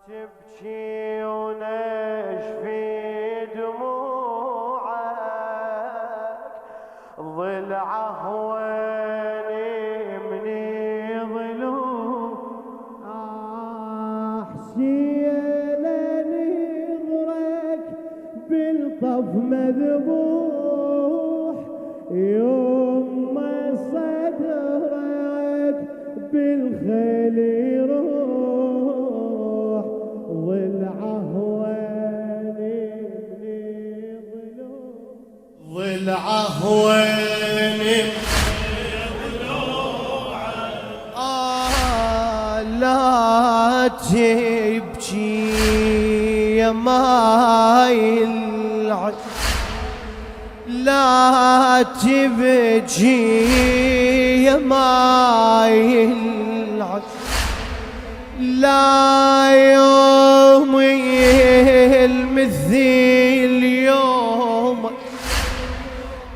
تبكي ونشفي دموعك ضلعه وين مني ظلوم حسين نظرك بالطف مذبوح يوم ما صدرك بالخيل يروح ضلعه وين مني ظلوم ضلعه وين لا تبكي يا ماي العين لا تبكي يا ماي العين لا يوم المثيل يوم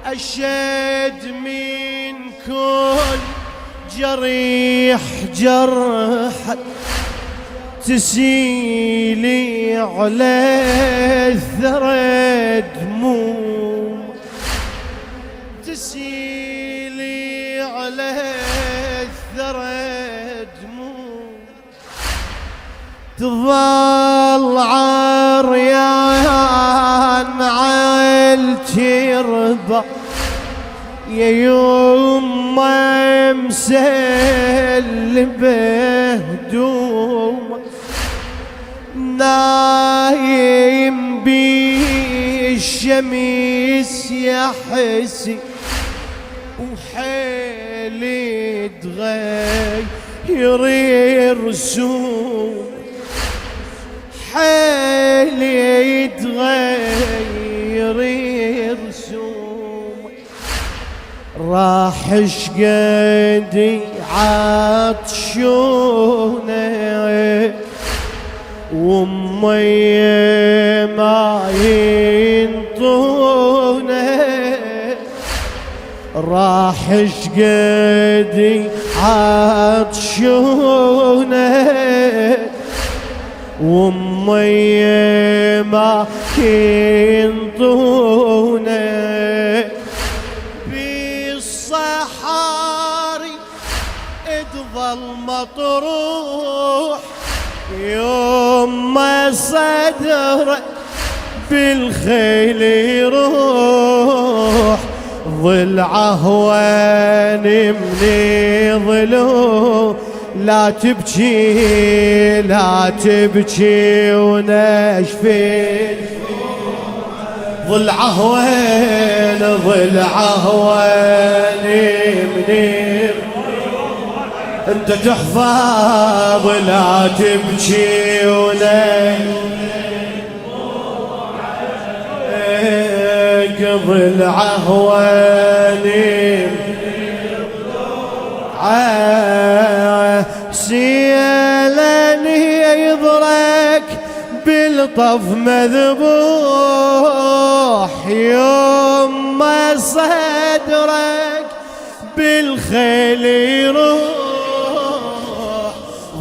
أشد من كل جريح جرح تسيلي على الثرى دموع تسيلي على الثرى دموع تظل عريان عيلتي رضا يا يوم ما مسلم بهدوم نايم بالشمس يا حسي وحيلي تغير رسوم حيلي تغير رسوم راح شقدي عطشوني وامي ما ينطوني راح شقدي عطشوني وامي ما ينطوني بالصحاري تظل مطروح يوم ما صدرك بالخيل يروح ضلعه وين مني ظلوم لا تبكي لا تبكي ونشفي ضلعه وين ضلعه وين مني انت تحفظ لا تبكي ولا ضلعه وين سيلني يضرك بالطف مذبوح يوم ما صدرك بالخيل يروح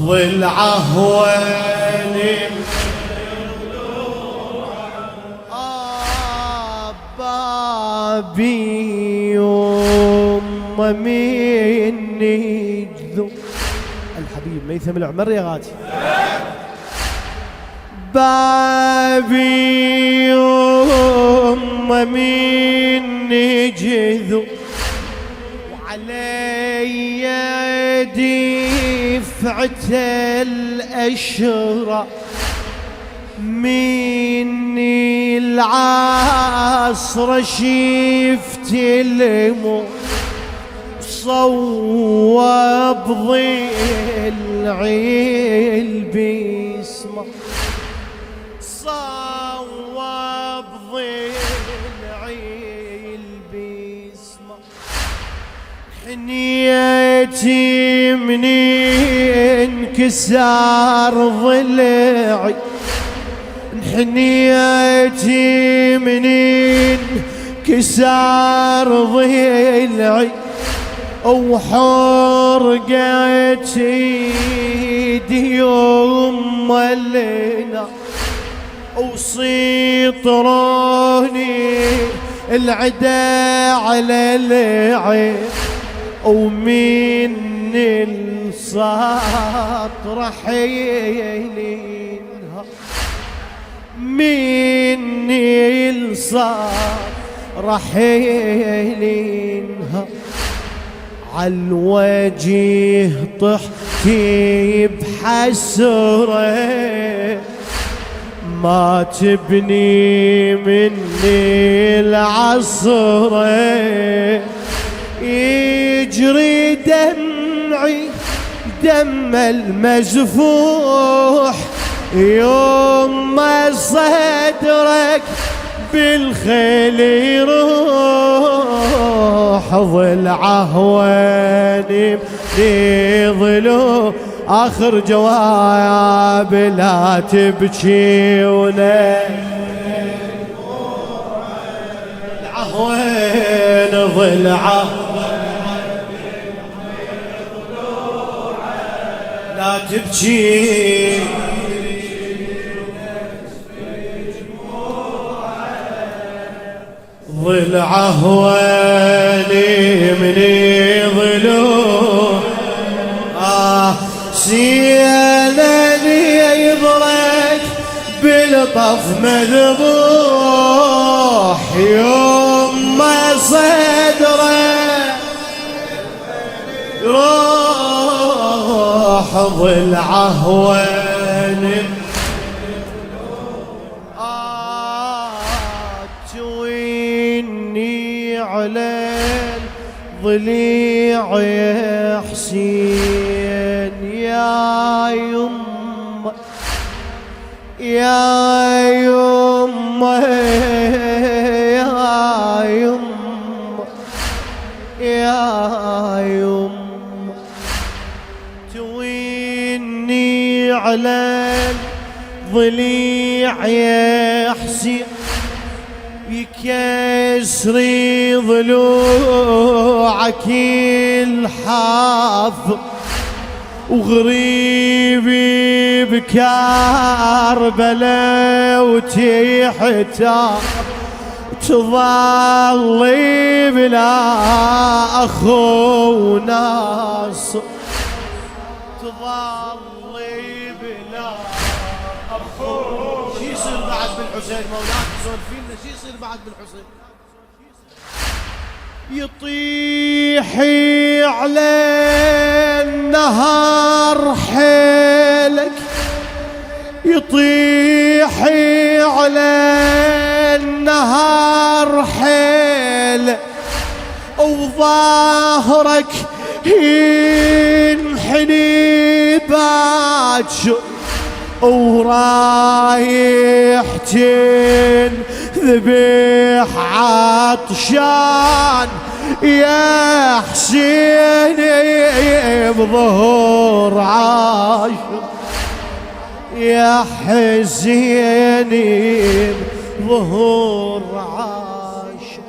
ضلعه وين بابي يوم مني جذو الحبيب ميثم العمر يا غاتي بابي يوم مني جذو وعلي دفعة الأشرة مني العصر شفت الموت صوب ضلعي البسمة صوب ضلعي البسمة حنيتي من انكسار ضلعي حنيتي من انكسار ضلعي وحرقت ايدي يوم اللينا وسيطروني العدا على العين ومن السطر حيلينها من السطر حيلينها عالوجه طحتي بحسرة ما تبني مني العصرة يجري دمعي دم المزفوح يوم ما صدرك بالخيل يروح ضلعه وين ظلو آخر جواب لا تبكي ضلعه وين ضلعه لا تبكي ضلعه ويلي مني ضلوع سيلني يضرك بالطف مذبوح يوم ما صدره روح ضلعه ويلي على الضليع يا حسين يا يمه يا يمه يا يمه يا يمه تويني على الضليع يا حسين يكسري ضلوعك الحاف وغريبي بكربلاء وتحتار تظلي بلا أخو ناصر تظلي بلا أخو شو يصير بعد بالحسين مولاك سولفين شو يصير بعد بالحسين يطيحي على النهار حيلك يطيحي على النهار حيلك وظهرك ينحني باكر ورايح تنذبح عطشان يا حسين بظهور عاشق يا حسين بظهور عاشق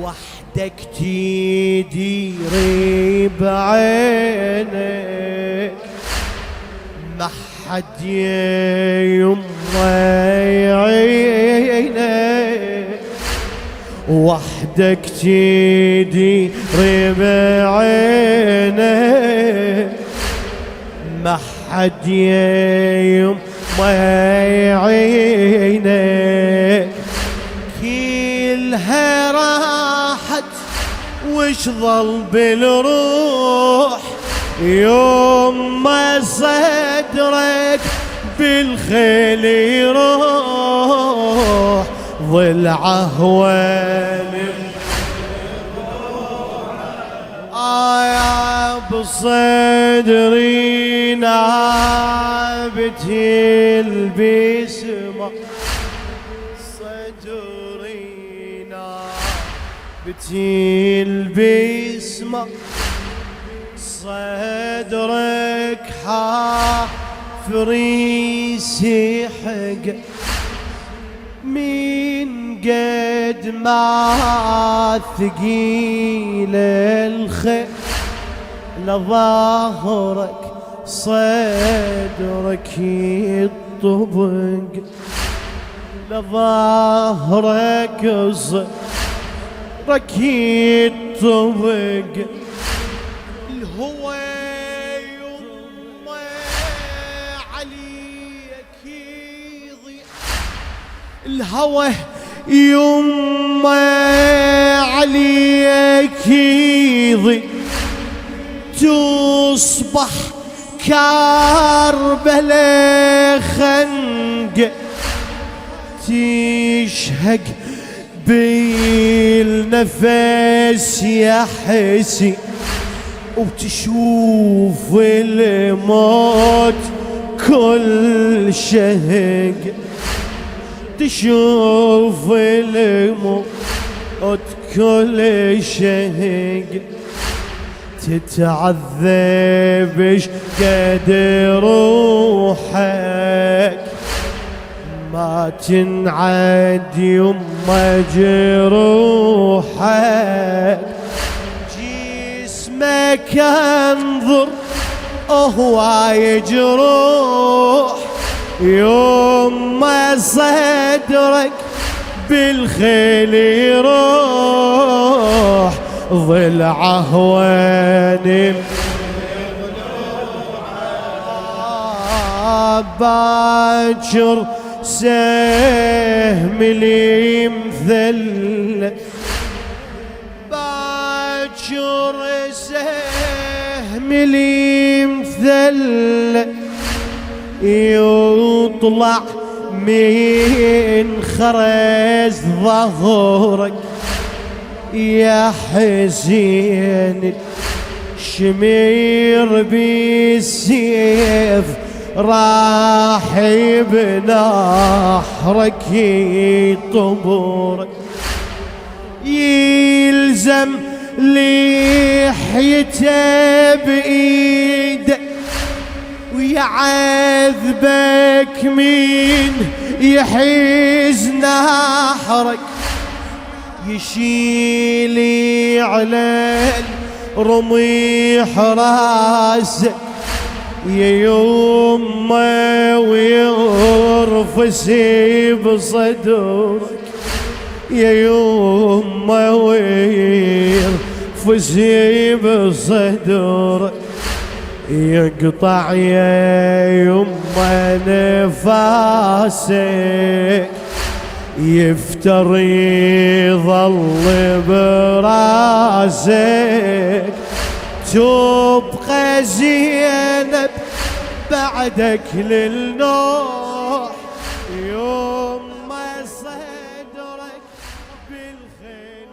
وحدك تديري بعينك ما حد يمضي عينك وحدك تديري بعينك ما حد يمضي عينك كلها راحت وش ظل بالروح يوم ما صدرك بالخيل يروح ضلعه ويلي يا بصدري نابت البسمة صدري نابت البسمة صدرك حافري سحق من قد ما ثقيل الخيل لظهرك صدرك يطبق لظهرك صدرك يطبق الهوى يما عليك يضيع الهوى يما عليك يضيع تصبح كربلاء خنق تشهق بالنفس يا حسين وتشوف الموت كل شهق تشوف الموت كل شهق تتعذب قد روحك ما تنعد يما جروحك جسمك انظر هو يجروح يما صدرك بالخيل يروح ضلعه وين باكر سهم لي مثل باكر سهم لي مثل يطلع من خرز ظهرك يا حسين شمير بالسيف راح بنحرك يطبرك يلزم لحيته بإيده ويعذبك مين يحيز نحرك يشيلي على الرميح راسك يا يما ويرفس بصدرك يا يما ويرفس بصدرك يقطع يا يما نفاسك يفتر يظل براسك تبقى زينب بعدك للنوح يوم ما صدرك بالخيل